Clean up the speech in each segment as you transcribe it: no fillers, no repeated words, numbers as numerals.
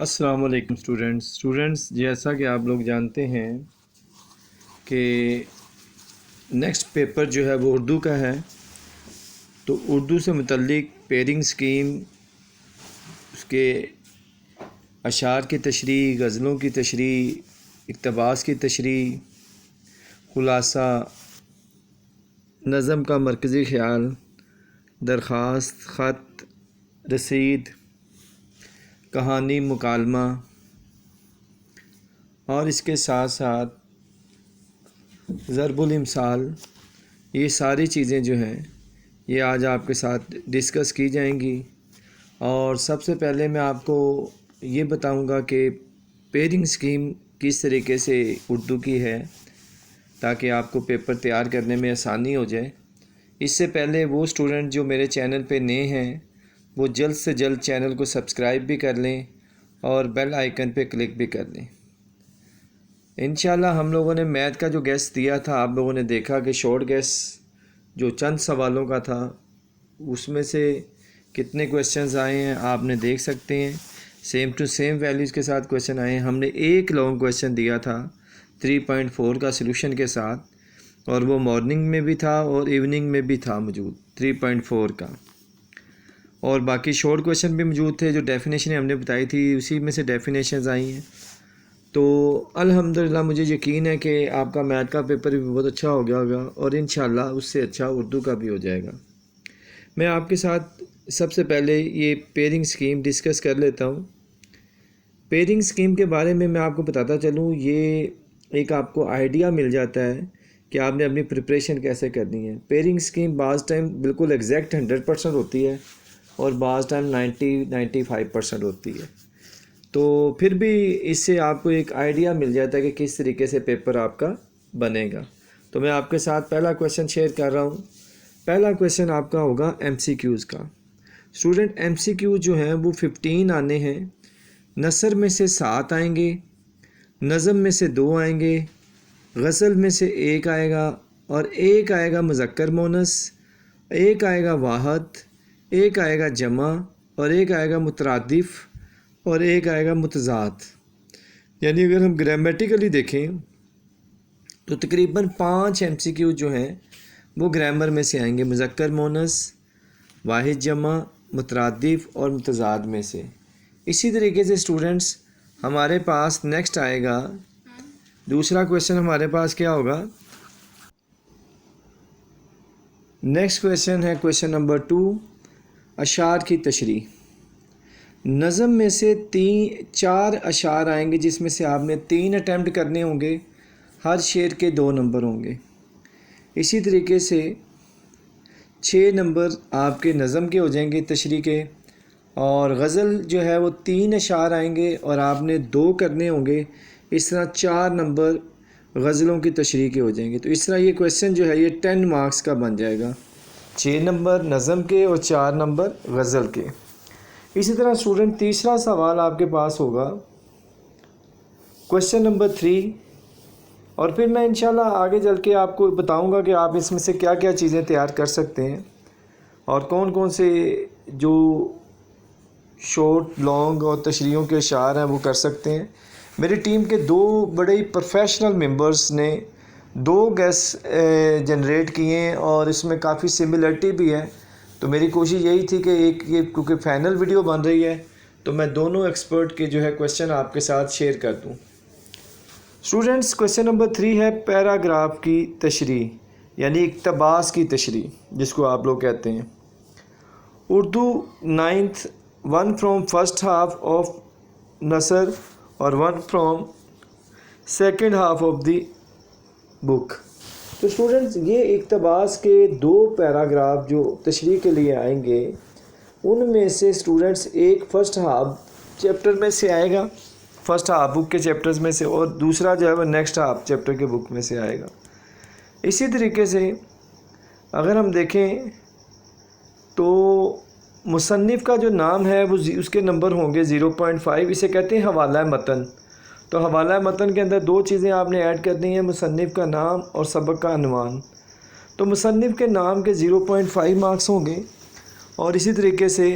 السلام علیکم اسٹوڈنٹس جیسا کہ آپ لوگ جانتے ہیں کہ نیکسٹ پیپر جو ہے وہ اردو کا ہے، تو اردو سے متعلق پیرنگ سکیم، اس کے اشعار کی تشریح، غزلوں کی تشریح، اقتباس کی تشریح، خلاصہ، نظم کا مرکزی خیال، درخواست، خط، رسید، کہانی، مکالمہ، اور اس کے ساتھ ساتھ ضرب الامثال، یہ ساری چیزیں جو ہیں یہ آج آپ کے ساتھ ڈسکس کی جائیں گی۔ اور سب سے پہلے میں آپ کو یہ بتاؤں گا کہ پیرنگ سکیم کس طریقے سے اردو کی ہے تاکہ آپ کو پیپر تیار کرنے میں آسانی ہو جائے۔ اس سے پہلے وہ اسٹوڈنٹ جو میرے چینل پہ نئے ہیں وہ جلد سے جلد چینل کو سبسکرائب بھی کر لیں اور بیل آئیکن پہ کلک بھی کر لیں۔ انشاءاللہ ہم لوگوں نے میتھ کا جو گیس دیا تھا، آپ لوگوں نے دیکھا کہ شارٹ گیس جو چند سوالوں کا تھا اس میں سے کتنے کویشچنز آئے ہیں آپ نے دیکھ سکتے ہیں۔ سیم ٹو سیم ویلیوز کے ساتھ کویشچن آئے ہیں۔ ہم نے ایک لانگ کویشچن دیا تھا 3.4 کا سلوشن کے ساتھ، اور وہ مارننگ میں بھی تھا اور ایوننگ میں بھی تھا موجود 3.4 کا، اور باقی شارٹ کویشچن بھی موجود تھے جو ڈیفینیشن ہم نے بتائی تھی، اسی میں سے ڈیفینیشنز آئی ہیں۔ تو الحمدللہ مجھے یقین ہے کہ آپ کا میتھ کا پیپر بھی بہت اچھا ہو گیا ہوگا، اور انشاءاللہ اس سے اچھا اردو کا بھی ہو جائے گا۔ میں آپ کے ساتھ سب سے پہلے یہ پیرنگ سکیم ڈسکس کر لیتا ہوں۔ پیرنگ سکیم کے بارے میں آپ کو بتاتا چلوں، یہ ایک آپ کو آئیڈیا مل جاتا ہے کہ آپ نے اپنی پریپریشن کیسے کرنی ہے۔ پیرنگ سکیم بعض ٹائم بالکل ایگزیکٹ 100% ہوتی ہے اور بعض ٹائم 90-95% ہوتی ہے، تو پھر بھی اس سے آپ کو ایک آئیڈیا مل جاتا ہے کہ کس طریقے سے پیپر آپ کا بنے گا۔ تو میں آپ کے ساتھ پہلا کویشچن شیئر کر رہا ہوں۔ پہلا کویشچن آپ کا ہوگا ایم سی کیوز کا۔ اسٹوڈنٹ ایم سی کیوز جو ہیں وہ 15 آنے ہیں۔ نثر میں سے 7 آئیں گے، نظم میں سے 2 آئیں گے، غزل میں سے 1 آئے گا، اور 1 آئے گا مذکر مونث، 1 آئے گا واحد، 1 آئے گا جمع، اور 1 آئے گا مترادف، اور 1 آئے گا متضاد۔ یعنی اگر ہم گرامیٹیکلی دیکھیں تو تقریباً 5 ایم سی کیو جو ہیں وہ گرامر میں سے آئیں گے، مذکر مونث، واحد جمع، مترادف اور متضاد میں سے۔ اسی طریقے سے اسٹوڈنٹس ہمارے پاس نیکسٹ آئے گا، دوسرا کویشچن ہمارے پاس کیا ہوگا؟ نیکسٹ کویشچن ہے کویشچن نمبر 2، اشعار کی تشریح۔ نظم میں سے 4 اشعار آئیں گے جس میں سے آپ نے 3 اٹیمپٹ کرنے ہوں گے، ہر شعر کے 2 نمبر ہوں گے۔ اسی طریقے سے 6 نمبر آپ کے نظم کے ہو جائیں گے تشریح کے، اور غزل جو ہے وہ 3 اشعار آئیں گے اور آپ نے 2 کرنے ہوں گے۔ اس طرح 4 نمبر غزلوں کی تشریح کے ہو جائیں گے۔ تو اس طرح یہ کویشچن جو ہے یہ 10 مارکس کا بن جائے گا، 6 نمبر نظم کے اور 4 نمبر غزل کے۔ اسی طرح اسٹوڈنٹ تیسرا سوال آپ کے پاس ہوگا کویشچن نمبر 3، اور پھر میں انشاءاللہ آگے چل کے آپ کو بتاؤں گا کہ آپ اس میں سے کیا کیا چیزیں تیار کر سکتے ہیں اور کون کون سے جو شارٹ، لانگ اور تشریحوں کے اشعار ہیں وہ کر سکتے ہیں۔ میری ٹیم کے 2 بڑے ہی پروفیشنل ممبرز نے 2 گیس جنریٹ کیے ہیں اور اس میں کافی سملرٹی بھی ہے، تو میری کوشش یہی تھی کہ ایک یہ کیونکہ فائنل ویڈیو بن رہی ہے تو میں دونوں ایکسپرٹ کے جو ہے کویشچن آپ کے ساتھ شیئر کر دوں۔ اسٹوڈنٹس کویشچن نمبر 3 ہے پیراگراف کی تشریح، یعنی اقتباس کی تشریح جس کو آپ لوگ کہتے ہیں۔ Urdu 9th 1 from first half of نثر اور 1 from second half of the book. تو اسٹوڈنٹس یہ اقتباس کے 2 پیراگراف جو تشریح کے لیے آئیں گے، ان میں سے اسٹوڈنٹس ایک فرسٹ ہاف چیپٹر میں سے آئے گا، فرسٹ ہاف بک کے چیپٹرز میں سے، اور دوسرا جو ہے وہ نیکسٹ ہاف چیپٹر کے بک میں سے آئے گا۔ اسی طریقے سے اگر ہم دیکھیں تو مصنف کا جو نام ہے وہ اس کے نمبر ہوں گے 0.5، اسے کہتے ہیں حوالہ متن۔ تو حوالہ متن کے اندر 2 چیزیں آپ نے ایڈ کرنی ہیں، مصنف کا نام اور سبق کا عنوان۔ تو مصنف کے نام کے 0.5 مارکس ہوں گے، اور اسی طریقے سے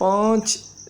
5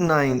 9,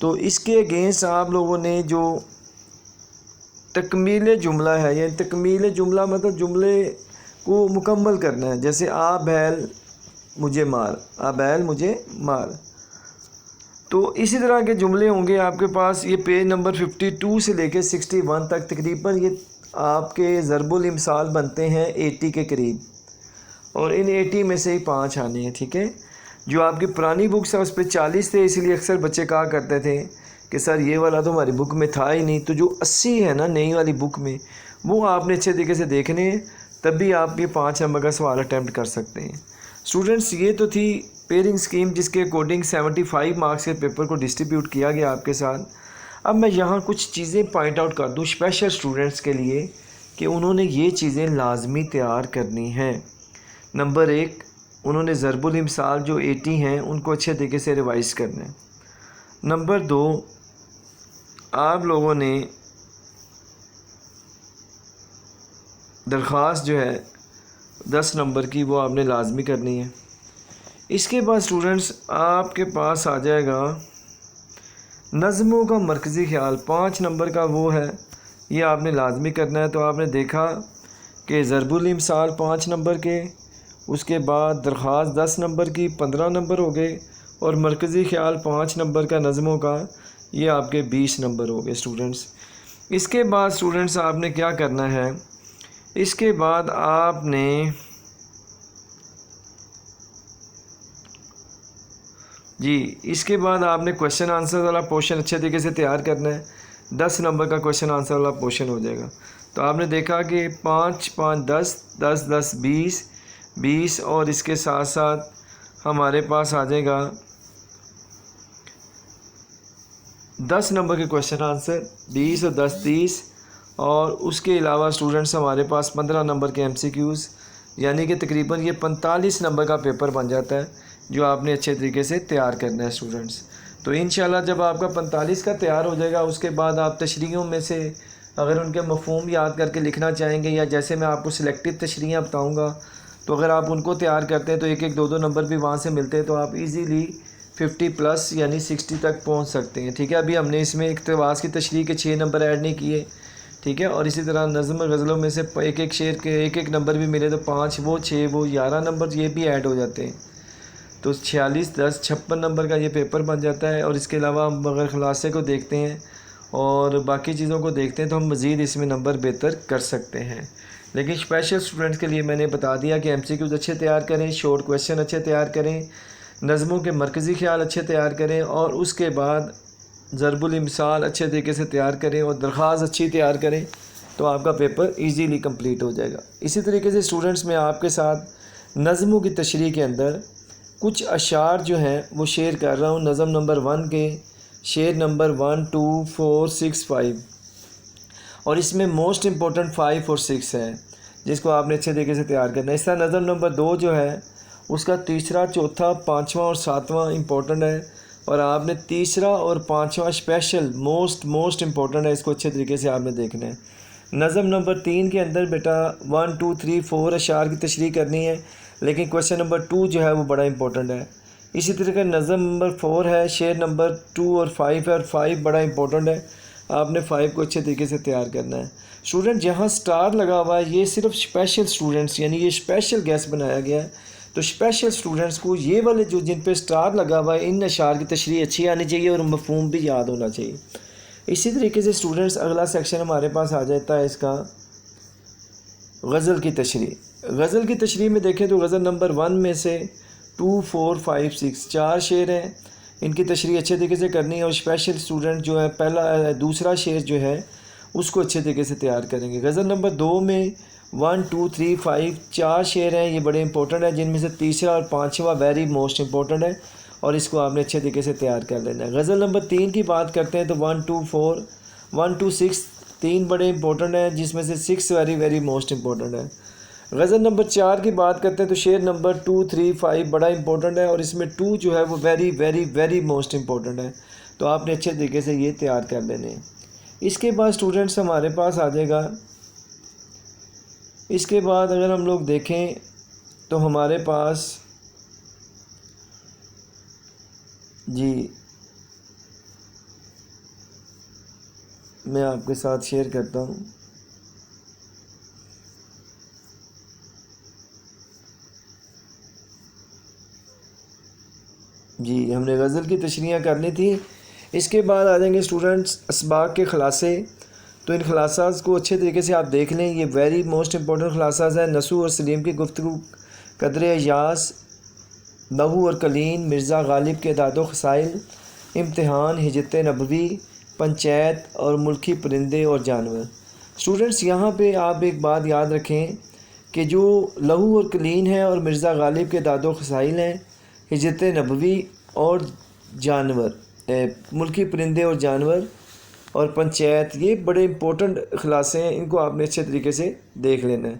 تو اس کے اگینسٹ آپ لوگوں نے جو تکمیل جملہ ہے، یعنی تکمیل جملہ مطلب جملے کو مکمل کرنا ہے، جیسے آ بیل مجھے مار، آ بیل مجھے مار. تو اسی طرح کے جملے ہوں گے آپ کے پاس. یہ پیج نمبر 52 سے لے کے 61 تک تقریباً یہ آپ کے ضرب الامثال بنتے ہیں 80 کے قریب، اور ان 80 میں سے ہی 5 آنے ہیں. ٹھیک ہے، جو آپ کی پرانی بکس ہے اس پہ 40 تھے، اس لیے اکثر بچے کہا کرتے تھے کہ سر یہ والا تو ہماری بک میں تھا ہی نہیں. تو جو 80 ہے نا نئی والی بک میں، وہ آپ نے اچھے طریقے سے دیکھنے ہیں، تب بھی آپ یہ 5 نمبر کا سوال اٹیمپٹ کر سکتے ہیں. اسٹوڈنٹس یہ تو تھی پیئرنگ اسکیم جس کے اکارڈنگ 75 مارکس کے پیپر کو ڈسٹریبیوٹ کیا گیا آپ کے ساتھ. اب میں یہاں کچھ چیزیں پوائنٹ آؤٹ کر دوں اسپیشل اسٹوڈنٹس کے لیے کہ انہوں نے یہ چیزیں لازمی تیار کرنی ہیں. نمبر 1، انہوں نے ضرب الامثال جو 80 ہیں ان کو اچھے طریقے سے ریوائز کرنا ہے. نمبر 2، آپ لوگوں نے درخواست جو ہے 10 نمبر کی وہ آپ نے لازمی کرنی ہے. اس کے بعد اسٹوڈنٹس آپ کے پاس آ جائے گا نظموں کا مرکزی خیال 5 نمبر کا، وہ ہے یہ آپ نے لازمی کرنا ہے. تو آپ نے دیکھا کہ ضرب الامثال 5 نمبر کے، اس کے بعد درخواست 10 نمبر کی 15 نمبر ہو گئے، اور مرکزی خیال 5 نمبر کا نظموں کا یہ آپ کے 20 نمبر ہو گئے اسٹوڈنٹس. اس کے بعد اسٹوڈنٹس آپ نے کیا کرنا ہے، اس کے بعد آپ نے اس کے بعد آپ نے کویشچن آنسر والا پورشن اچھے طریقے سے تیار کرنا ہے. 10 نمبر کا کویشچن آنسر والا پورشن ہو جائے گا. تو آپ نے دیکھا کہ 5 5 10 10 10 20 20، اور اس کے ساتھ ساتھ ہمارے پاس آ جائے گا 10 نمبر کے کویشچن آنسر 20 اور 10 30، اور اس کے علاوہ اسٹوڈنٹس ہمارے پاس 15 نمبر کے MCQs، یعنی کہ تقریباً یہ 45 نمبر کا پیپر بن جاتا ہے جو آپ نے اچھے طریقے سے تیار کرنا ہے اسٹوڈنٹس. تو انشاءاللہ جب آپ کا 45 کا تیار ہو جائے گا، اس کے بعد آپ تشریحوں میں سے اگر ان کے مفہوم یاد کر کے لکھنا چاہیں گے، یا جیسے میں آپ کو سلیکٹیو تشریحیں بتاؤں گا تو اگر آپ ان کو تیار کرتے ہیں تو 1 1 2 2 نمبر بھی وہاں سے ملتے ہیں، تو آپ ایزیلی 50+ یعنی 60 تک پہنچ سکتے ہیں. ٹھیک ہے، ابھی ہم نے اس میں اقتباس کی تشریح کے 6 نمبر ایڈ نہیں کیے. ٹھیک ہے، اور اسی طرح نظم غزلوں میں سے 1 1 شعر کے 1 1 نمبر بھی ملے، تو 5 وہ 6 وہ 11 نمبر یہ بھی ایڈ ہو جاتے ہیں. تو 46 10 56 نمبر کا یہ پیپر بن جاتا ہے. اور اس کے علاوہ ہم اگر خلاصے کو دیکھتے ہیں اور باقی چیزوں کو دیکھتے ہیں تو ہم مزید اس میں نمبر بہتر کر سکتے ہیں. لیکن اسپیشل اسٹوڈنٹس کے لیے میں نے بتا دیا کہ MCQs اچھے تیار کریں، شارٹ کویشچن اچھے تیار کریں، نظموں کے مرکزی خیال اچھے تیار کریں، اور اس کے بعد ضرب الامثال اچھے طریقے سے تیار کریں، اور درخواست اچھی تیار کریں، تو آپ کا پیپر ایزیلی کمپلیٹ ہو جائے گا. اسی طریقے سے اسٹوڈنٹس میں آپ کے ساتھ نظموں کی تشریح کے اندر کچھ اشعار جو ہیں وہ شیئر کر رہا ہوں. نظم نمبر 1 کے شعر نمبر 1 2 4 6 5، اور اس میں موسٹ امپورٹنٹ 5 اور 6 ہے جس کو آپ نے اچھے طریقے سے تیار کرنا ہے. اس طرح نظم نمبر 2 جو ہے اس کا تیسرا، چوتھا، 5واں اور 7واں امپورٹنٹ ہے، اور آپ نے تیسرا اور 5واں اسپیشل موسٹ امپورٹنٹ ہے، اس کو اچھے طریقے سے آپ نے دیکھنا ہے. نظم نمبر 3 کے اندر بیٹا 1 2 3 4 اشعار کی تشریح کرنی ہے، لیکن کویشچن نمبر 2 جو ہے وہ بڑا امپورٹنٹ ہے. اسی طریقے نظم نمبر 4 ہے، شعر نمبر 2 اور 5 ہے، اور 5 بڑا امپورٹنٹ ہے، آپ نے 5 کو اچھے طریقے سے تیار کرنا ہے. اسٹوڈنٹ جہاں سٹار لگا ہوا ہے یہ صرف اسپیشل اسٹوڈنٹس، یعنی یہ اسپیشل گیسٹ بنایا گیا ہے، تو اسپیشل اسٹوڈنٹس کو یہ والے جو جن پہ سٹار لگا ہوا ہے ان اشعار کی تشریح اچھی آنی چاہیے اور مفہوم بھی یاد ہونا چاہیے. اسی طریقے سے اسٹوڈنٹس اگلا سیکشن ہمارے پاس آ جاتا ہے اس کا غزل کی تشریح. غزل کی تشریح میں دیکھیں تو غزل نمبر 1 میں سے 2 4 5 6 4 شعر ہیں، ان کی تشریح اچھے طریقے سے کرنی ہے، اور اسپیشل اسٹوڈنٹ جو ہے دوسرا شعر جو ہے اس کو اچھے طریقے سے تیار کریں گے. غزل نمبر 2 میں 1 2 3 5 4 شعر ہیں، یہ بڑے امپورٹنٹ ہیں، جن میں سے تیسرا اور 5واں ویری موسٹ امپورٹنٹ ہے، اور اس کو آپ نے اچھے طریقے سے تیار کر لینا ہے. غزل نمبر 3 کی بات کرتے ہیں تو 1 2 4 1 2 6 3 بڑے امپورٹنٹ ہیں، جس میں سے 6 ویری موسٹ امپورٹنٹ ہے. غزل نمبر 4 کی بات کرتے ہیں تو شعر نمبر 2 3 5 بڑا امپورٹنٹ ہے، اور اس میں 2 جو ہے وہ ویری موسٹ امپورٹنٹ ہے، تو آپ نے اچھے طریقے سے یہ تیار کر لینے ہیں. اس کے بعد اسٹوڈنٹس ہمارے پاس آ جائے گا، اس کے بعد اگر ہم لوگ دیکھیں تو ہمارے پاس میں آپ کے ساتھ شیئر کرتا ہوں. جی ہم نے غزل کی تشریح کر لی تھی. اس کے بعد آ جائیں گے اسٹوڈنٹس اسباق کے خلاصے. تو ان خلاصات کو اچھے طریقے سے آپ دیکھ لیں. یہ ویری موسٹ امپورٹنٹ خلاصات ہیں. نصو اور سلیم کی گفتگو، قدر ایاز، نحو اور کلین، مرزا غالب کے اعداد و خسائل، امتحان، ہجرت نبوی، پنچایت اور ملکی پرندے اور جانور. اسٹوڈنٹس یہاں پہ آپ ایک بات یاد رکھیں کہ جو لہو اور کلین ہے اور مرزا غالب کے اعداد و خسائل ہیں، ہجرت نبوی اور جانور، ملکی پرندے اور جانور اور پنچایت، یہ بڑے امپورٹنٹ خلاصے ہیں. ان کو آپ نے اچھے طریقے سے دیکھ لینا ہے.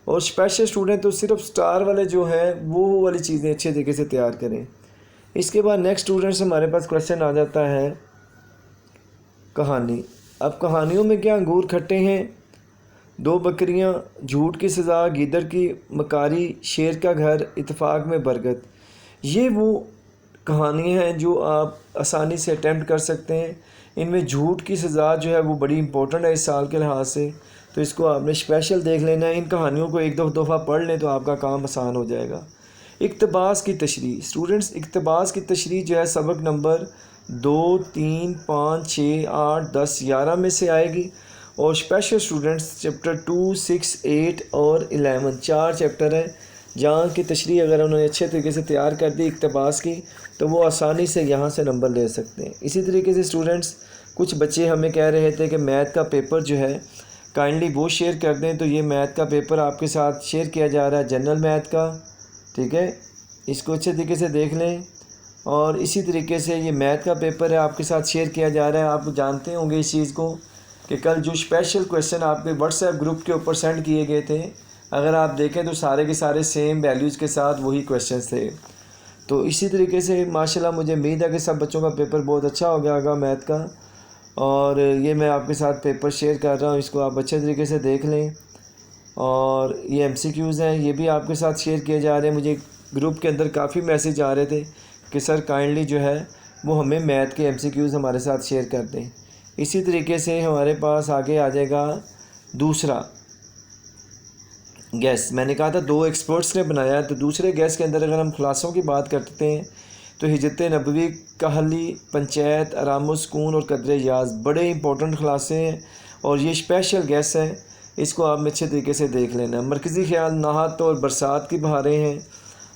اور اسپیشل اسٹوڈنٹ تو صرف سٹار والے جو ہیں وہ والی چیزیں اچھے طریقے سے تیار کریں. اس کے بعد نیکسٹ اسٹوڈنٹس ہمارے پاس کویشچن آ جاتا ہے کہانی. اب کہانیوں میں کیا انگور کھٹے ہیں، دو بکریاں، جھوٹ کی سزا، گیدڑ کی مکاری، شیر کا گھر، اتفاق میں برکت. یہ وہ کہانیاں ہیں جو آپ آسانی سے اٹیمپٹ کر سکتے ہیں. ان میں جھوٹ کی سزا جو ہے وہ بڑی امپورٹنٹ ہے اس سال کے لحاظ سے، تو اس کو آپ نے اسپیشل دیکھ لینا ہے. ان کہانیوں کو ایک دو دفعہ پڑھ لیں تو آپ کا کام آسان ہو جائے گا. اقتباس کی تشریح. اسٹوڈنٹس اقتباس کی تشریح جو ہے سبق نمبر 2، 3، 5، 6، 8، 10، 11 میں سے آئے گی. اور اسپیشل اسٹوڈنٹس چیپٹر 2، 6، 8 اور 11، 4 چیپٹر ہیں جہاں کی تشریح اگر انہوں نے اچھے طریقے سے تیار کر دی اقتباس کی تو وہ آسانی سے یہاں سے نمبر لے سکتے ہیں. اسی طریقے سے اسٹوڈنٹس کچھ بچے ہمیں کہہ رہے تھے کہ میتھ کا پیپر جو ہے کائنڈلی وہ شیئر کر دیں، تو یہ میتھ کا پیپر آپ کے ساتھ شیئر کیا جا رہا ہے، جنرل میتھ کا. ٹھیک ہے، اس کو اچھے طریقے سے دیکھ لیں. اور اسی طریقے سے یہ میتھ کا پیپر ہے آپ کے ساتھ شیئر کیا جا رہا ہے. آپ جانتے ہوں گے اس چیز کو کہ کل جو اسپیشل کویشچن آپ کے واٹس ایپ گروپ کے اوپر سینڈ کیے گئے تھے، اگر آپ دیکھیں تو سارے کے سارے سیم ویلیوز کے ساتھ وہی کویشچنس تھے. تو اسی طریقے سے ماشاءاللہ مجھے امید ہے کہ سب بچوں کا پیپر بہت اچھا ہو گیا ہوگا میتھ کا. اور یہ میں آپ کے ساتھ پیپر شیئر کر رہا ہوں، اس کو آپ اچھے طریقے سے دیکھ لیں. اور یہ MCQs ہیں، یہ بھی آپ کے ساتھ شیئر کیے جا رہے ہیں. مجھے گروپ کے اندر کافی میسیج آ رہے تھے کہ سر کائنڈلی جو ہے وہ ہمیں میتھ کے MCQs ہمارے ساتھ شیئر کر دیں. اسی طریقے سے ہمارے پاس آگے آ جائے گا دوسرا گیس. میں نے کہا تھا 2 ایکسپرٹس نے بنایا ہے، تو دوسرے گیس کے اندر اگر ہم خلاصوں کی بات کرتے ہیں تو ہجرت نبوی، کہلی، پنچایت، آرام و سکون اور قدر ایاز بڑے امپورٹنٹ خلاصے ہیں اور یہ اسپیشل گیس ہے. اس کو آپ میں اچھے طریقے سے دیکھ لینا. مرکزی خیال نہات اور برسات کی بہاریں ہیں.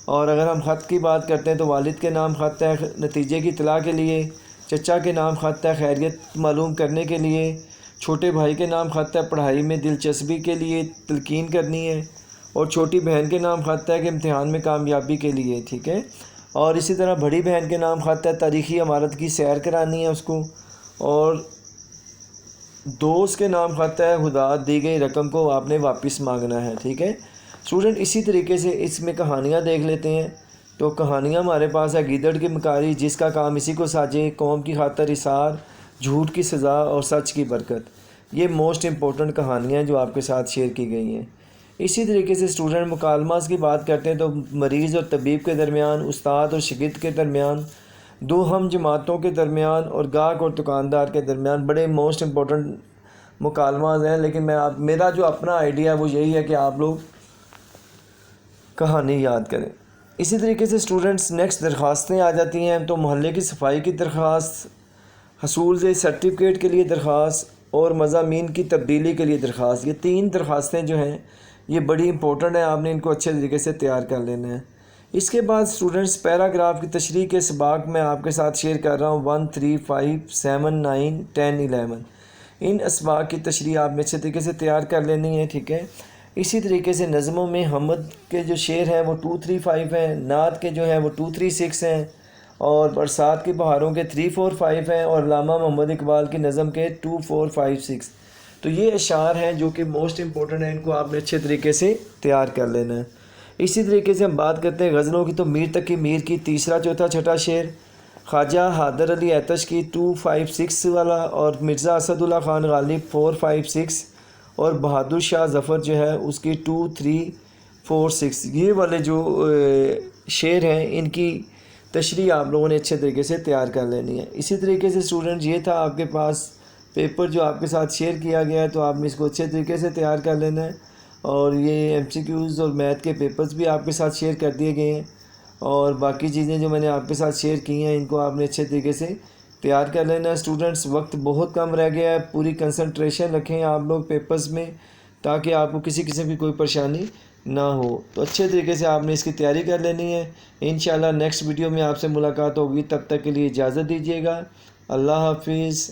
اور اگر ہم خط کی بات کرتے ہیں تو والد کے نام خط ہے نتیجے کی اطلاع کے لیے، چچا کے نام خط ہے خیریت معلوم کرنے کے لیے، چھوٹے بھائی کے نام خط ہے پڑھائی میں دلچسپی کے لیے تلقین کرنی ہے، اور چھوٹی بہن کے نام خط ہے کہ امتحان میں کامیابی کے لیے. ٹھیک ہے. اور اسی طرح بڑی بہن کے نام خط ہے تاریخی عمارت کی سیر کرانی ہے اس کو، اور دوست کے نام خط ہے ہدایت دی گئی رقم کو آپ نے واپس مانگنا ہے. ٹھیک ہے اسٹوڈنٹ. اسی طریقے سے اس میں کہانیاں دیکھ لیتے ہیں. تو کہانیاں ہمارے پاس ہے گیدڑ کی مکاری، جس کا کام اسی کو ساجے، قوم کی خاطر اثار، جھوٹ کی سزا اور سچ کی برکت. یہ موسٹ امپورٹنٹ کہانیاں ہیں جو آپ کے ساتھ شیئر کی گئی ہیں. اسی طریقے سے اسٹوڈنٹ مکالمات کی بات کرتے ہیں تو مریض اور طبیب کے درمیان، استاد اور شاگرد کے درمیان، دو ہم جماعتوں کے درمیان اور گاہک اور دکاندار کے درمیان بڑے موسٹ امپورٹنٹ مکالمات ہیں. لیکن میرا جو اپنا آئیڈیا ہے وہ یہی ہے کہ آپ لوگ کہانی یاد کریں. اسی طریقے سے اسٹوڈنٹس نیکسٹ درخواستیں آ جاتی ہیں. تو محلے کی صفائی کی درخواست، حصول سرٹیفکیٹ کے لیے درخواست اور مضامین کی تبدیلی کے لیے درخواست. یہ 3 درخواستیں جو ہیں یہ بڑی امپورٹنٹ ہیں، آپ نے ان کو اچھے طریقے سے تیار کر لینا ہے. اس کے بعد اسٹوڈنٹس پیراگراف کی تشریح کے اسباق میں آپ کے ساتھ شیئر کر رہا ہوں 1، 3، 5، 7، 9، 10، 11. ان اسباق کی تشریح آپ نے اچھے طریقے سے تیار کر لینی ہے. ٹھیک ہے. اسی طریقے سے نظموں میں حمد کے جو شعر ہیں وہ 2، 3، 5 ہیں، نعت کے جو ہیں وہ 2، 3، 6 ہیں، اور برسات کی بہاروں کے 3، 4، 5 ہیں، اور علامہ محمد اقبال کی نظم کے 2، 4، 5، 6. تو یہ اشعار ہیں جو کہ موسٹ امپورٹنٹ ہیں، ان کو آپ نے اچھے طریقے سے تیار کر لینا ہے. اسی طریقے سے ہم بات کرتے ہیں غزلوں کی. تو میر تقی میر کی 3، 4، 6 شعر، خواجہ حیدر علی ایتش کی 2، 5، 6 والا، اور مرزا اسد اللہ خان غالب 4، 5، 6، اور بہادر شاہ ظفر جو ہے اس کی 2، 3، 4، 6. یہ والے جو شعر ہیں ان کی تشریح آپ لوگوں نے اچھے طریقے سے تیار کر لینی ہے. اسی طریقے سے اسٹوڈنٹ یہ تھا آپ کے پاس پیپر جو آپ کے ساتھ شیئر کیا گیا ہے تو آپ نے اس کو اچھے طریقے سے تیار کر لینا ہے، اور یہ MCQs اور میتھ کے پیپرز بھی آپ کے ساتھ شیئر کر دیے گئے ہیں، اور باقی چیزیں جو میں نے آپ کے ساتھ شیئر کی ہیں ان کو آپ نے اچھے طریقے سے تیار کر لینا ہے۔ اسٹوڈنٹس وقت بہت کم رہ گیا ہے، پوری کنسنٹریشن رکھیں آپ لوگ پیپرز میں تاکہ آپ کو کسی قسم کی کوئی پریشانی نہ ہو۔ تو اچھے طریقے سے آپ نے اس کی تیاری کر لینی ہے۔ انشاءاللہ نیکسٹ ویڈیو میں آپ سے ملاقات ہوگی، تب تک کے لیے اجازت دیجیے گا۔ اللہ حافظ۔